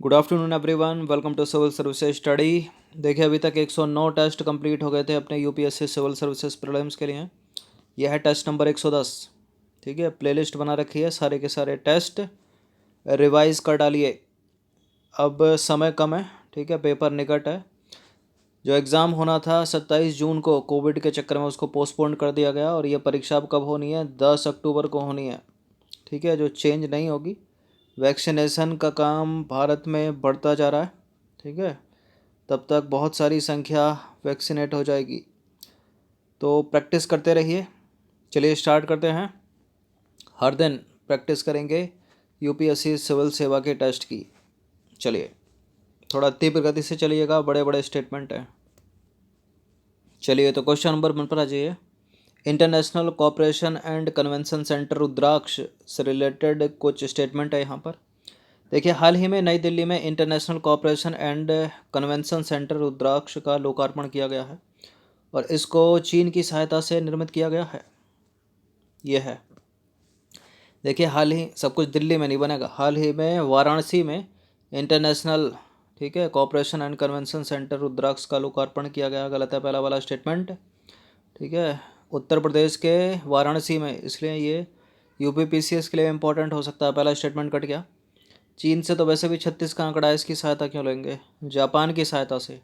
Good afternoon everyone, welcome to civil services study. देखिए, अभी तक 109 टेस्ट कंप्लीट हो गए थे अपने यूपीएससी सिविल सर्विसेज प्रीलिम्स के लिए। यह है टेस्ट नंबर 110। ठीक है, प्लेलिस्ट बना रखी है, सारे के सारे टेस्ट रिवाइज कर डालिए। अब समय कम है, ठीक है, पेपर निकट है। जो एग्ज़ाम होना था 27 जून को, कोविड के चक्कर में उसको पोस्टपोन कर दिया गया और ये परीक्षा अब कब होनी है? 10 अक्टूबर को होनी है। ठीक है, जो चेंज नहीं होगी। वैक्सीनेशन का काम भारत में बढ़ता जा रहा है। ठीक है, तब तक बहुत सारी संख्या वैक्सीनेट हो जाएगी, तो प्रैक्टिस करते रहिए। चलिए स्टार्ट करते हैं। हर दिन प्रैक्टिस करेंगे यूपीएससी सिविल सेवा के टेस्ट की। चलिए थोड़ा तीव्र गति से चलिएगा, बड़े बड़े स्टेटमेंट हैं। चलिए तो क्वेश्चन नंबर 1 पर आ जाइए। International Cooperation and Convention Centre Rudraksh से रिलेटेड कुछ स्टेटमेंट है यहाँ पर। देखिए, हाल ही में नई दिल्ली में International Cooperation and Convention Centre Rudraksh का लोकार्पण किया गया है और इसको चीन की सहायता से निर्मित किया गया है। यह है, देखिए, हाल ही, सब कुछ दिल्ली में नहीं बनेगा, हाल ही में वाराणसी में इंटरनेशनल, ठीक है, cooperation and Convention Centre Rudraksh का लोकार्पण किया गया। गलत है पहला वाला स्टेटमेंट। ठीक है, उत्तर प्रदेश के वाराणसी में, इसलिए ये यूपीपीसीएस के लिए इम्पोर्टेंट हो सकता है। पहला स्टेटमेंट कट गया। चीन से तो वैसे भी 36 का आंकड़ा है, इसकी सहायता क्यों लेंगे? जापान की सहायता से,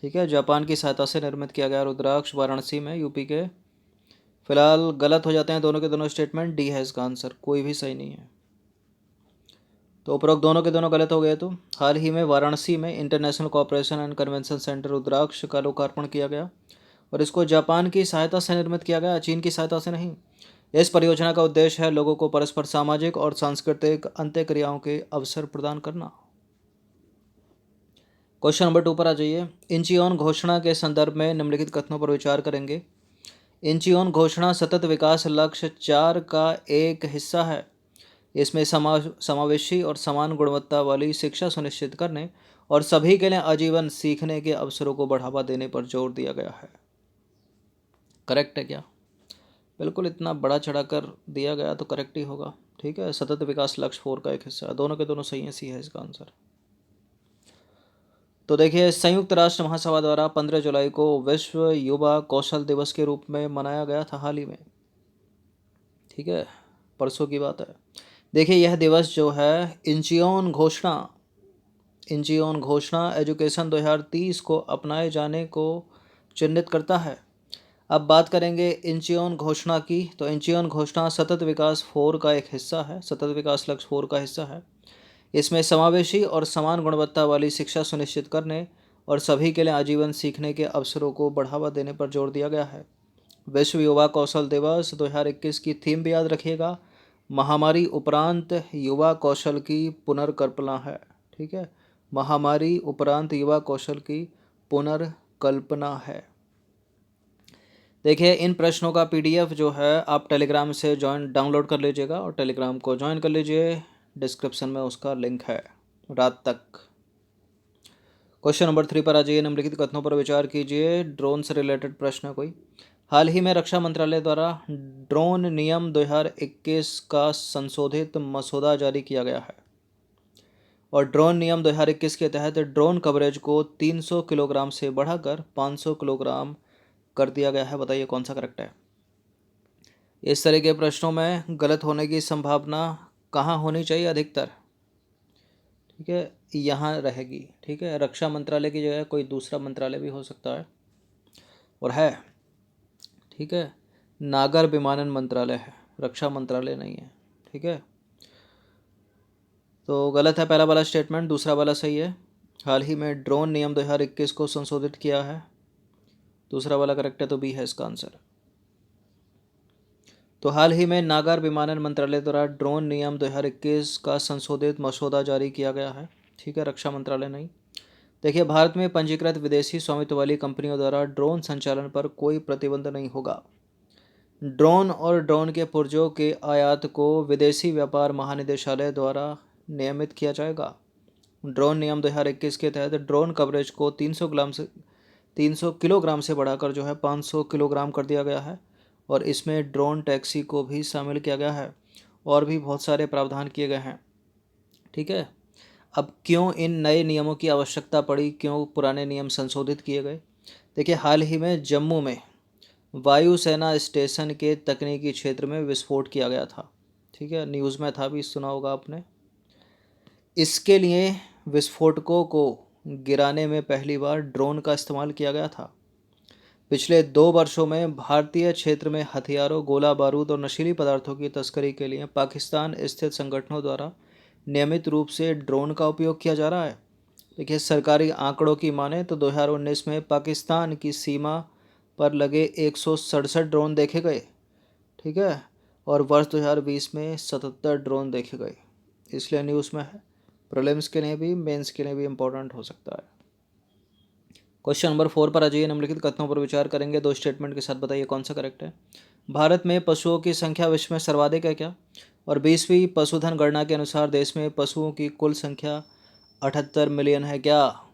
ठीक है, जापान की सहायता से निर्मित किया गया रुद्राक्ष वाराणसी में, यूपी के। फिलहाल गलत हो जाते हैं दोनों के दोनों स्टेटमेंट। डी है इसका आंसर, कोई भी सही नहीं है। तो उपरोक्त दोनों के दोनों गलत हो गए। तो हाल ही में वाराणसी में International Cooperation and Convention Centre Rudraksh का लोकार्पण किया गया और इसको जापान की सहायता से निर्मित किया गया, चीन की सहायता से नहीं। इस परियोजना का उद्देश्य है लोगों को परस्पर सामाजिक और सांस्कृतिक अंत्यक्रियाओं के अवसर प्रदान करना। क्वेश्चन नंबर 2 पर आ जाइए। इंचियोन घोषणा के संदर्भ में निम्नलिखित कथनों पर विचार करेंगे। इंचियोन घोषणा सतत विकास लक्ष्य 4 का एक हिस्सा है। इसमें समावेशी और समान गुणवत्ता वाली शिक्षा सुनिश्चित करने और सभी के लिए आजीवन सीखने के अवसरों को बढ़ावा देने पर जोर दिया गया है। करेक्ट है क्या? बिल्कुल, इतना बड़ा चढ़ाकर दिया गया तो करेक्ट ही होगा। ठीक है, सतत विकास लक्ष्य 4 का एक हिस्सा। दोनों के दोनों सही है, सी है इसका आंसर। तो देखिए, संयुक्त राष्ट्र महासभा द्वारा 15 जुलाई को विश्व युवा कौशल दिवस के रूप में मनाया गया था हाल ही में। ठीक है, परसों की बात है। देखिए, यह दिवस जो है इंचियोन घोषणा एजुकेशन 2030 को अपनाए जाने को चिन्हित करता है। अब बात करेंगे इंचियोन घोषणा की। तो इंचियोन घोषणा सतत विकास 4 का एक हिस्सा है, सतत विकास लक्ष्य 4 का हिस्सा है। इसमें समावेशी और समान गुणवत्ता वाली शिक्षा सुनिश्चित करने और सभी के लिए आजीवन सीखने के अवसरों को बढ़ावा देने पर जोर दिया गया है। विश्व युवा कौशल दिवस 2021 की थीम भी याद रखिएगा, महामारी उपरांत युवा कौशल की पुनर्कल्पना है। ठीक है, महामारी उपरांत युवा कौशल की पुनर्कल्पना है। देखिए, इन प्रश्नों का पीडीएफ जो है आप टेलीग्राम से डाउनलोड कर लीजिएगा और टेलीग्राम को ज्वाइन कर लीजिए। डिस्क्रिप्शन में उसका लिंक है। रात तक। क्वेश्चन नंबर 3 पर आ जाइए। निम्नलिखित कथनों पर विचार कीजिए। ड्रोन से रिलेटेड प्रश्न है कोई। हाल ही में रक्षा मंत्रालय द्वारा ड्रोन नियम 2021 का संशोधित मसौदा जारी किया गया है और ड्रोन नियम 2021 के तहत ड्रोन कवरेज को 300 किलोग्राम से बढ़ाकर 500 किलोग्राम कर दिया गया है। बताइए कौन सा करेक्ट है? इस तरह के प्रश्नों में गलत होने की संभावना कहाँ होनी चाहिए अधिकतर? ठीक है, यहाँ रहेगी। ठीक है, रक्षा मंत्रालय की जगह कोई दूसरा मंत्रालय भी हो सकता है और है। ठीक है, नागर विमानन मंत्रालय है, रक्षा मंत्रालय नहीं है। ठीक है, तो गलत है पहला वाला स्टेटमेंट, दूसरा वाला सही है। हाल ही में ड्रोन नियम 2021 को संशोधित किया है, दूसरा वाला करेक्ट है, तो बी है इसका आंसर। तो हाल ही में नागर विमानन मंत्रालय द्वारा ड्रोन नियम 2021 का संशोधित मसौदा जारी किया गया है। ठीक है, रक्षा मंत्रालय नहीं। देखिए, भारत में पंजीकृत विदेशी स्वामित्व वाली कंपनियों द्वारा ड्रोन संचालन पर कोई प्रतिबंध नहीं होगा। ड्रोन और ड्रोन के पुर्जों के आयात को विदेशी व्यापार महानिदेशालय द्वारा नियमित किया जाएगा। ड्रोन नियम 2021 के तहत ड्रोन कवरेज को 300 किलोग्राम से बढ़ाकर जो है 500 किलोग्राम कर दिया गया है और इसमें ड्रोन टैक्सी को भी शामिल किया गया है और भी बहुत सारे प्रावधान किए गए हैं। ठीक है, अब क्यों इन नए नियमों की आवश्यकता पड़ी, क्यों पुराने नियम संशोधित किए गए? देखिए, हाल ही में जम्मू में वायुसेना स्टेशन के तकनीकी क्षेत्र में विस्फोट किया गया था। ठीक है, न्यूज़ में था भी, सुना होगा आपने। इसके लिए विस्फोटकों को गिराने में पहली बार ड्रोन का इस्तेमाल किया गया था। पिछले 2 वर्षों में भारतीय क्षेत्र में हथियारों, गोला बारूद और नशीली पदार्थों की तस्करी के लिए पाकिस्तान स्थित संगठनों द्वारा नियमित रूप से ड्रोन का उपयोग किया जा रहा है। देखिए, सरकारी आंकड़ों की माने तो 2019 में पाकिस्तान की सीमा पर लगे 167 ड्रोन देखे गए। ठीक है, और वर्ष 2020 में 77 ड्रोन देखे गए। इसलिए न्यूज़ में है। प्रीलिम्स के लिए भी, मेंस के लिए भी इम्पोर्टेंट हो सकता है। क्वेश्चन नंबर 4 पर आ जाइए। निम्नलिखित कथनों पर विचार करेंगे, 2 स्टेटमेंट के साथ बताइए कौन सा करेक्ट है। भारत में पशुओं की संख्या विश्व में सर्वाधिक है क्या? और 20वीं पशुधन गणना के अनुसार देश में पशुओं की कुल संख्या 78 मिलियन है क्या?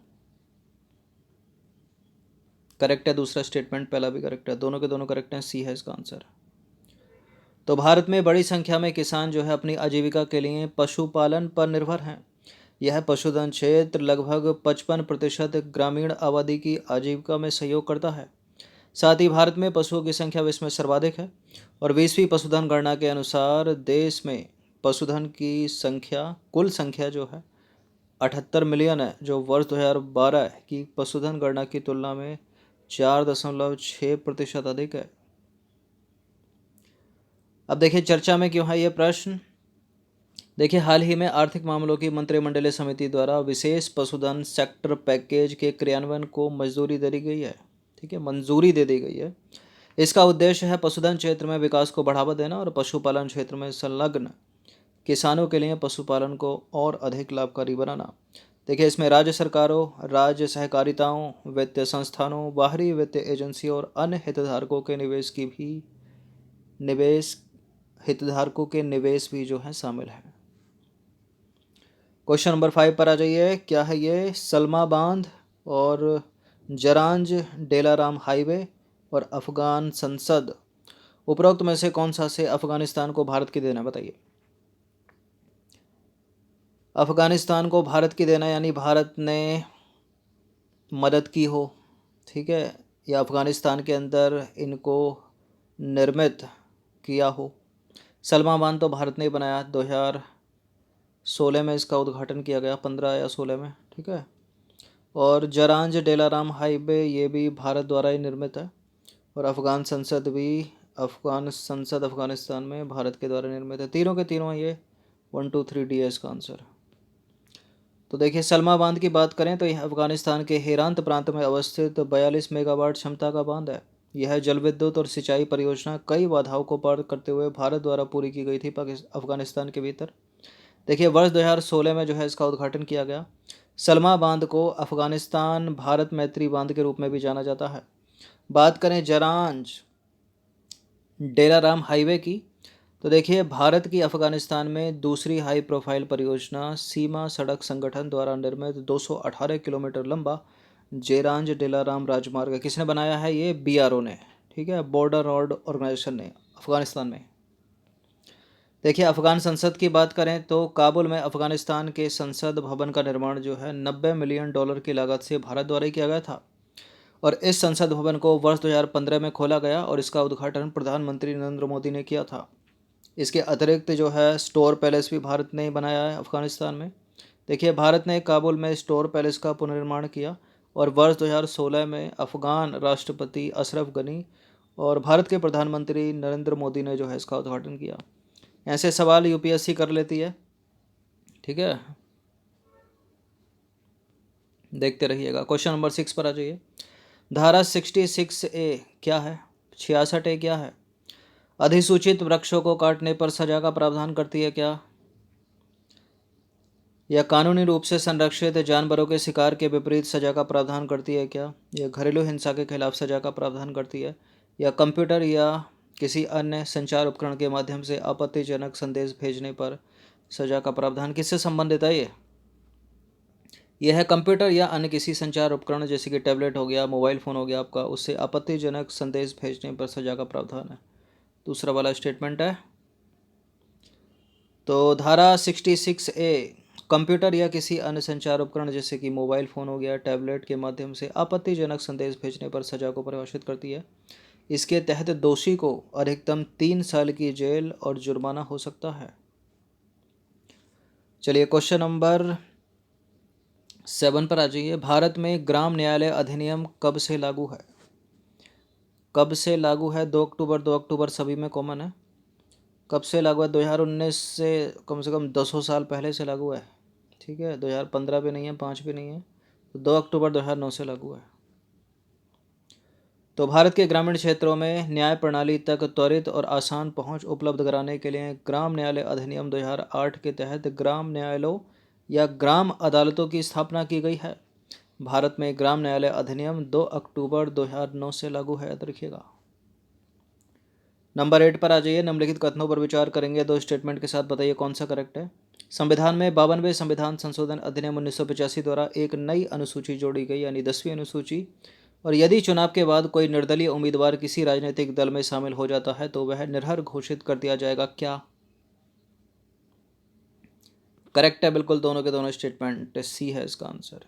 करेक्ट है दूसरा स्टेटमेंट, पहला भी करेक्ट है, दोनों के दोनों करेक्ट हैं, सी है इसका आंसर। तो भारत में बड़ी संख्या में किसान जो है अपनी आजीविका के लिए पशुपालन पर निर्भर हैं। यह पशुधन क्षेत्र लगभग 55% ग्रामीण आबादी की आजीविका में सहयोग करता है। साथ ही भारत में पशुओं की संख्या विश्व में सर्वाधिक है और 20वीं पशुधन गणना के अनुसार देश में पशुधन की संख्या, कुल संख्या जो है 78 मिलियन है, जो वर्ष 2012 की पशुधन गणना की तुलना में 4.6% अधिक है। अब देखिए चर्चा में क्यों है ये प्रश्न। देखिए, हाल ही में आर्थिक मामलों की मंत्रिमंडलीय समिति द्वारा विशेष पशुधन सेक्टर पैकेज के क्रियान्वयन को मंजूरी दे दी गई है। ठीक है, मंजूरी दे दी गई है। इसका उद्देश्य है पशुधन क्षेत्र में विकास को बढ़ावा देना और पशुपालन क्षेत्र में संलग्न किसानों के लिए पशुपालन को और अधिक लाभकारी बनाना। देखिए, इसमें राज्य सरकारों, राज्य सहकारिताओं, वित्तीय संस्थानों, बाहरी वित्तीय एजेंसियों और अन्य हितधारकों के निवेश भी जो है शामिल है। क्वेश्चन नंबर 5 पर आ जाइए। क्या है ये? सलमा बांध और जरांज डेलाराम हाईवे और अफगान संसद, उपरोक्त में से कौन सा से अफगानिस्तान को भारत की देना, बताइए। अफगानिस्तान को भारत की देना यानी भारत ने मदद की हो, ठीक है, या अफगानिस्तान के अंदर इनको निर्मित किया हो। सलमा बांध तो भारत ने ही बनाया, 2016 में इसका उद्घाटन किया गया, 15 या 16 में। ठीक है, और जरांज डेलाराम हाईवे ये भी भारत द्वारा ही निर्मित है। और अफगान संसद अफगानिस्तान में भारत के द्वारा निर्मित है। तीनों के तीनों ये 1 2 3 डी है इसका आंसर। तो देखिए, सलमा बांध की बात करें तो यह अफगानिस्तान के हेरांत प्रांत में अवस्थित 42 मेगावाट क्षमता का बांध है। यह जल विद्युत और सिंचाई परियोजना कई बाधाओं को पार करते हुए भारत द्वारा पूरी की गई थी अफगानिस्तान के भीतर। देखिए, वर्ष 2016 में जो है इसका उद्घाटन किया गया। सलमा बांध को अफगानिस्तान भारत मैत्री बांध के रूप में भी जाना जाता है। बात करें जरांज डेलाराम हाईवे की, तो देखिए, भारत की अफगानिस्तान में दूसरी हाई प्रोफाइल परियोजना सीमा सड़क संगठन द्वारा निर्मित 218 किलोमीटर लंबा जेरांज डेलाराम राजमार्ग है। किसने बनाया है? ये BRO ने। ठीक है, बॉर्डर रोड ऑर्गेनाइजेशन ने, अफगानिस्तान में। देखिए, अफगान संसद की बात करें तो काबुल में अफगानिस्तान के संसद भवन का निर्माण जो है 90 मिलियन डॉलर की लागत से भारत द्वारा ही किया गया था। और इस संसद भवन को वर्ष 2015 में खोला गया और इसका उद्घाटन प्रधानमंत्री नरेंद्र मोदी ने किया था। इसके अतिरिक्त जो है स्टोर पैलेस भी भारत ने बनाया है अफगानिस्तान में। देखिए, भारत ने काबुल में स्टोर पैलेस का पुनर्निर्माण किया और वर्ष 2016 में अफगान राष्ट्रपति अशरफ गनी और भारत के प्रधानमंत्री नरेंद्र मोदी ने जो है इसका उद्घाटन किया। ऐसे सवाल UPSC कर लेती है। ठीक है, देखते रहिएगा। क्वेश्चन नंबर 6 पर आ जाइए। धारा 66A क्या है? 66A क्या है? अधिसूचित वृक्षों को काटने पर सजा का प्रावधान करती है क्या? यह कानूनी रूप से संरक्षित जानवरों के शिकार के विपरीत सजा का प्रावधान करती है क्या? यह घरेलू हिंसा के खिलाफ सजा का प्रावधान करती है? या कंप्यूटर या किसी अन्य संचार उपकरण के माध्यम से आपत्तिजनक संदेश भेजने पर सजा का प्रावधान किससे संबंधित है? यह है कंप्यूटर या अन्य किसी संचार उपकरण जैसे कि टैबलेट हो गया, मोबाइल फ़ोन हो गया आपका, उससे आपत्तिजनक संदेश भेजने पर सजा का प्रावधान है। दूसरा वाला स्टेटमेंट है। तो धारा 66A कंप्यूटर या किसी अन्य संचार उपकरण जैसे कि मोबाइल फ़ोन हो गया, टैबलेट के माध्यम से आपत्तिजनक संदेश भेजने पर सजा को परिभाषित करती है। इसके तहत दोषी को अधिकतम 3 साल की जेल और जुर्माना हो सकता है। चलिए क्वेश्चन नंबर 7 पर आ जाइए। भारत में ग्राम न्यायालय अधिनियम कब से लागू है? कब से लागू है? 2 अक्टूबर, 2 अक्टूबर सभी में कॉमन है। कब से लागू है? 2019 से कम 10 साल पहले से लागू है। ठीक है, 2015 पे नहीं है, 5 पे नहीं है, तो 2 अक्टूबर 2009 से लागू है। तो भारत के ग्रामीण क्षेत्रों में न्याय प्रणाली तक त्वरित और आसान पहुंच उपलब्ध कराने के लिए ग्राम न्यायालय अधिनियम 2008 के तहत ग्राम न्यायालयों या ग्राम अदालतों की स्थापना की गई है। भारत में ग्राम न्यायालय अधिनियम 2 अक्टूबर 2009 से लागू है, याद रखिएगा। नंबर 8 पर आ जाइए। निम्नलिखित कथनों पर विचार करेंगे, दो स्टेटमेंट के साथ बताइए कौन सा करेक्ट है। संविधान में 52वें संविधान संशोधन अधिनियम 1985 द्वारा एक नई अनुसूची जोड़ी गई, यानी 10वीं अनुसूची। और यदि चुनाव के बाद कोई निर्दलीय उम्मीदवार किसी राजनीतिक दल में शामिल हो जाता है तो वह निर्हर घोषित कर दिया जाएगा। क्या करेक्ट है? बिल्कुल, दोनों के दोनों स्टेटमेंट सी है इसका आंसर।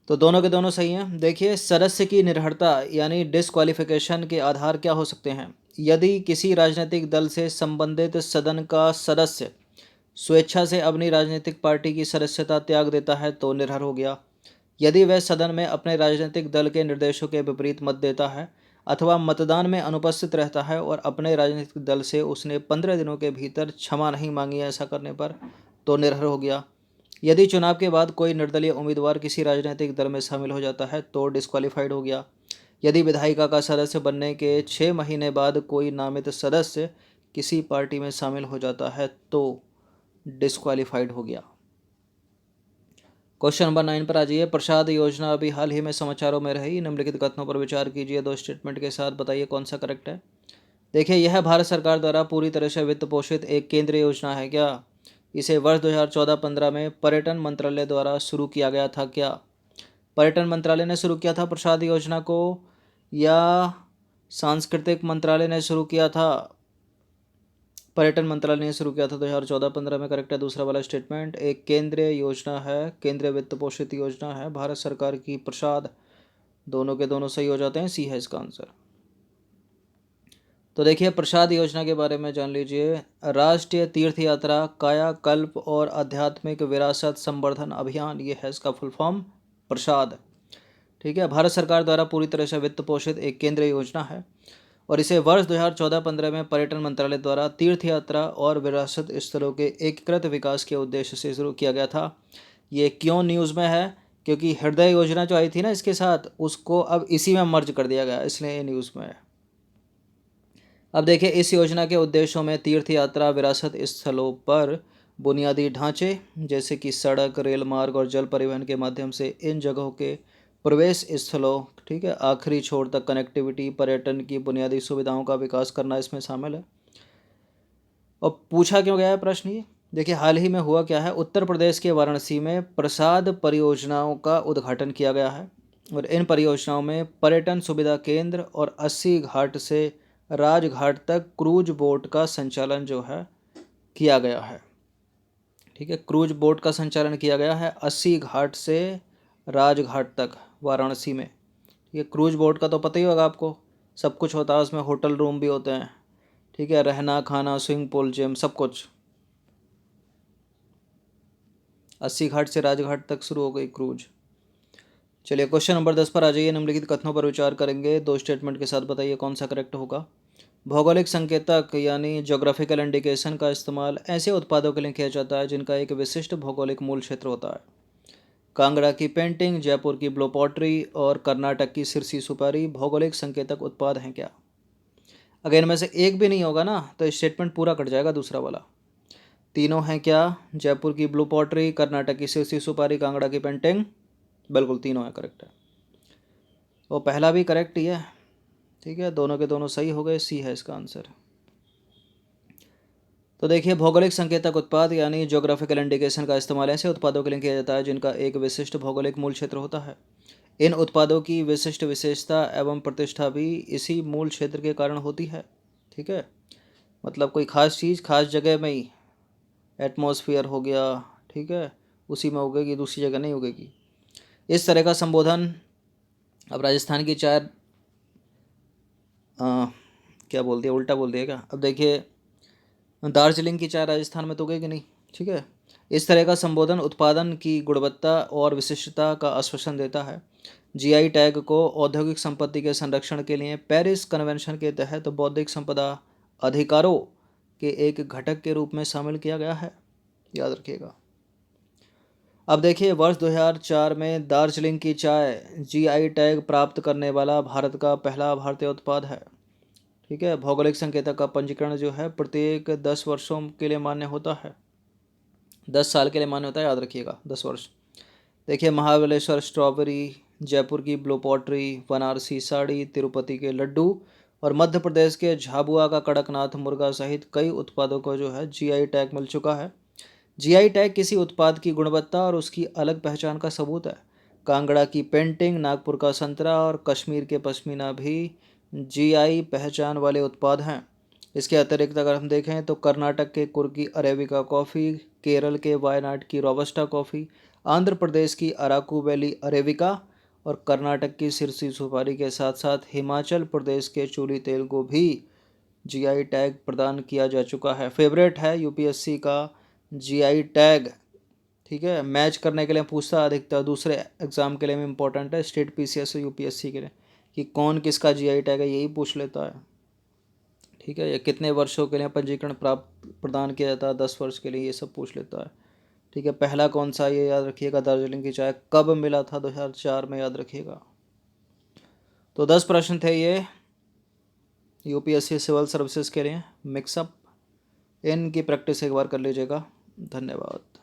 तो दोनों के दोनों सही हैं। देखिए, सदस्य की निर्हरता यानी डिस्क्वालिफिकेशन के आधार क्या हो सकते हैं? यदि किसी राजनीतिक दल से संबंधित सदन का सदस्य स्वेच्छा से अपनी राजनीतिक पार्टी की सदस्यता त्याग देता है तो निर्हर हो गया। यदि वह सदन में अपने राजनीतिक दल के निर्देशों के विपरीत मत देता है अथवा मतदान में अनुपस्थित रहता है और अपने राजनीतिक दल से उसने 15 दिनों के भीतर क्षमा नहीं मांगी ऐसा करने पर, तो निर्भर हो गया। यदि चुनाव के बाद कोई निर्दलीय उम्मीदवार किसी राजनीतिक दल में शामिल हो जाता है तो डिस्क्वालीफाइड हो गया। यदि विधायिका का सदस्य बनने के 6 महीने बाद कोई नामित सदस्य किसी पार्टी में शामिल हो जाता है तो डिस्क्वालीफाइड हो गया। क्वेश्चन नंबर 9 पर आ जाइए। प्रसाद योजना अभी हाल ही में समाचारों में रही। निम्नलिखित कथनों पर विचार कीजिए, दो स्टेटमेंट के साथ बताइए कौन सा करेक्ट है। देखिए, यह भारत सरकार द्वारा पूरी तरह से वित्त पोषित एक केंद्रीय योजना है। क्या इसे वर्ष 2014-15 में पर्यटन मंत्रालय द्वारा शुरू किया गया था? क्या पर्यटन मंत्रालय ने शुरू किया था प्रसाद योजना को, या सांस्कृतिक मंत्रालय ने शुरू किया था? पर्यटन मंत्रालय ने शुरू किया था 2014-15 में। करेक्ट है दूसरा वाला स्टेटमेंट। एक केंद्रीय योजना है, केंद्रीय वित्त पोषित योजना है भारत सरकार की। प्रसाद, दोनों के दोनों सही हो जाते हैं, सी है इसका आंसर। तो देखिए, प्रसाद योजना के बारे में जान लीजिए। राष्ट्रीय तीर्थ यात्रा कायाकल्प और आध्यात्मिक विरासत संवर्धन अभियान, ये है इसका फुल फॉर्म, प्रसाद। ठीक है, भारत सरकार द्वारा पूरी तरह से वित्त पोषित एक केंद्रीय योजना है और इसे वर्ष 2014-15 में पर्यटन मंत्रालय द्वारा तीर्थ यात्रा और विरासत स्थलों के एकीकृत विकास के उद्देश्य से शुरू किया गया था। ये क्यों न्यूज़ में है? क्योंकि हृदय योजना जो आई थी ना इसके साथ, उसको अब इसी में मर्ज कर दिया गया, इसलिए ये न्यूज़ में है। अब देखिए, इस योजना के उद्देश्यों में तीर्थ यात्रा विरासत स्थलों पर बुनियादी ढांचे जैसे कि सड़क, रेल मार्ग और जल परिवहन के माध्यम से इन जगहों के प्रवेश स्थलों, ठीक है, आखिरी छोर तक कनेक्टिविटी, पर्यटन की बुनियादी सुविधाओं का विकास करना इसमें शामिल है। और पूछा क्यों गया है प्रश्न ये? देखिए, हाल ही में हुआ क्या है, उत्तर प्रदेश के वाराणसी में प्रसाद परियोजनाओं का उद्घाटन किया गया है और इन परियोजनाओं में पर्यटन सुविधा केंद्र और 80 घाट से राजघाट तक क्रूज बोट का संचालन जो है किया गया है। ठीक है, क्रूज बोट का संचालन किया गया है 80 घाट से राजघाट तक वाराणसी में। ये क्रूज बोट का तो पता ही होगा आपको, सब कुछ होता है उसमें, होटल रूम भी होते हैं, ठीक है, रहना खाना, स्विमिंग पूल, जिम, सब कुछ। 80 घाट से राजघाट तक शुरू हो गई क्रूज। चलिए क्वेश्चन नंबर 10 पर आ जाइए। निम्नलिखित कथनों पर विचार करेंगे, दो स्टेटमेंट के साथ बताइए कौन सा करेक्ट होगा। भौगोलिक संकेतक यानी ज्योग्राफिकल इंडिकेशन का इस्तेमाल ऐसे उत्पादों के लिए किया जाता है जिनका एक विशिष्ट भौगोलिक मूल क्षेत्र होता है। कांगड़ा की पेंटिंग, जयपुर की ब्लो पॉटरी और कर्नाटक की सिरसी सुपारी भौगोलिक संकेतक उत्पाद हैं। क्या अगर इनमें से एक भी नहीं होगा ना तो स्टेटमेंट पूरा कट जाएगा दूसरा वाला। तीनों हैं क्या? जयपुर की ब्लू पॉटरी, कर्नाटक की सिरसी सुपारी, कांगड़ा की पेंटिंग, बिल्कुल तीनों है, करेक्ट है। वो पहला भी करेक्ट ही है। ठीक है, दोनों के दोनों सही हो गए, सी है इसका आंसर। तो देखिए, भौगोलिक संकेतक उत्पाद यानी ज्योग्राफिकल इंडिकेशन का इस्तेमाल ऐसे उत्पादों के लिए किया जाता है जिनका एक विशिष्ट भौगोलिक मूल क्षेत्र होता है। इन उत्पादों की विशिष्ट विशेषता एवं प्रतिष्ठा भी इसी मूल क्षेत्र के कारण होती है। ठीक है, मतलब कोई खास चीज़ खास जगह में ही एटमॉस्फेयर हो गया, ठीक है, उसी में उगेगी, दूसरी जगह नहीं उगेगी। इस तरह का संबोधन अब राजस्थान की चाय क्या बोल दिया, उल्टा बोल दिया क्या? अब देखिए, दार्जिलिंग की चाय राजस्थान में तो उगेगी नहीं, ठीक है। इस तरह का संबोधन उत्पादन की गुणवत्ता और विशिष्टता का आश्वासन देता है। जीआई टैग को औद्योगिक संपत्ति के संरक्षण के लिए पेरिस कन्वेंशन के तहत बौद्धिक संपदा अधिकारों के एक घटक के रूप में शामिल किया गया है, याद रखिएगा। अब देखिए, वर्ष 2004 में दार्जिलिंग की चाय जीआई टैग प्राप्त करने वाला भारत का पहला भारतीय उत्पाद है, ठीक है। भौगोलिक संकेतक का पंजीकरण जो है प्रत्येक 10 वर्षों के लिए मान्य होता है, 10 साल के लिए मान्य होता है, याद रखिएगा, 10 वर्ष। देखिए, महाबलेश्वर स्ट्रॉबेरी, जयपुर की ब्लू पॉटरी, बनारसी साड़ी, तिरुपति के लड्डू और मध्य प्रदेश के झाबुआ का कड़कनाथ मुर्गा सहित कई उत्पादों को जो है जीआई टैग मिल चुका है। जीआई टैग किसी उत्पाद की गुणवत्ता और उसकी अलग पहचान का सबूत है। कांगड़ा की पेंटिंग, नागपुर का संतरा और कश्मीर के पश्मीना भी जीआई पहचान वाले उत्पाद हैं। इसके अतिरिक्त अगर हम देखें तो कर्नाटक के कुर्गी अरेबिका कॉफ़ी, केरल के वायनाड की रोबस्टा कॉफ़ी, आंध्र प्रदेश की अराकू वैली अरेबिका और कर्नाटक की सिरसी सुपारी के साथ साथ हिमाचल प्रदेश के चूली तेल को भी जीआई टैग प्रदान किया जा चुका है। फेवरेट है यूपीएससी का जीआई टैग, ठीक है। मैच करने के लिए पूछता है अधिकतर, दूसरे एग्जाम के लिए भी इम्पोर्टेंट है, स्टेट पीसीएस और यूपीएससी के लिए, कि कौन किसका जीआई टैग है, यही पूछ लेता है, ठीक है। या कितने वर्षों के लिए पंजीकरण प्राप्त प्रदान किया जाता है, 10 वर्ष के लिए, ये सब पूछ लेता है, ठीक है। पहला कौन सा, ये याद रखिएगा। दार्जिलिंग की चाय कब मिला था, 2004 में, याद रखिएगा। तो 10 प्रश्न थे ये यूपीएससी सिविल सर्विसेज के लिए मिक्सअप, इनकी प्रैक्टिस एक बार कर लीजिएगा। धन्यवाद।